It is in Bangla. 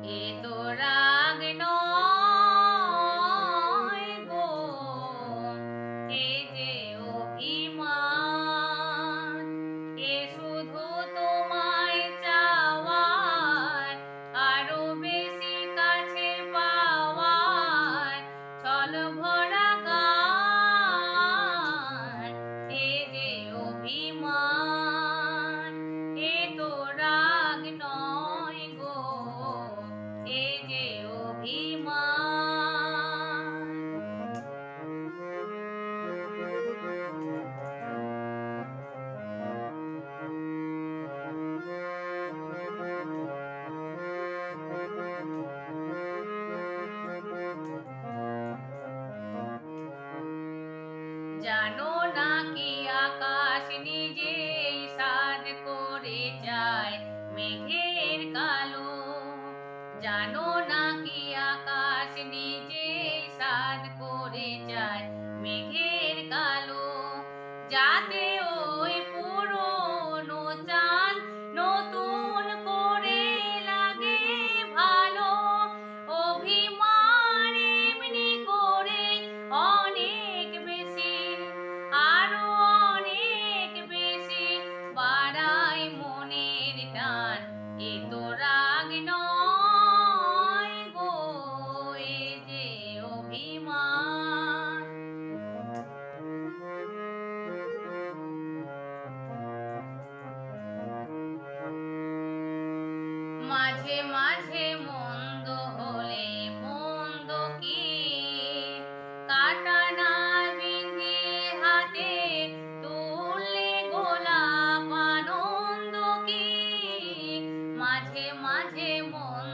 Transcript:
এ তো রাগ নয় গো, এ যে অভিমান। এ শুধু তোমায় চাওয়ার, আরো বেশি কাছে পাওয়ার ছল ভরা গান। এ যে অভিমান, এ তো রাগ নয় গো, এ যে অভিমান। জানো না কি আকাশ নিজেই সাধ করে যায় মেঘের কালো। জানো না কি আকাশ নিজেই সাধ করে যায় মেঘের কালো। যাতে ওই পুরনো চাঁদ নতুন করে লাগে ভালো। অভিমান এমনি করে অনেক বেশি, আরো অনেক বেশি বাড়ায় মনের টান। এ তো রাগ নয় গো, এ যে অভিমান। মাঝে মাঝে মন্দ হলে মন্দ কি কাটা না বিঁধিয়ে হাতে তুললে গোলাপ আনন্দ কি। মাঝে মাঝে মন্দ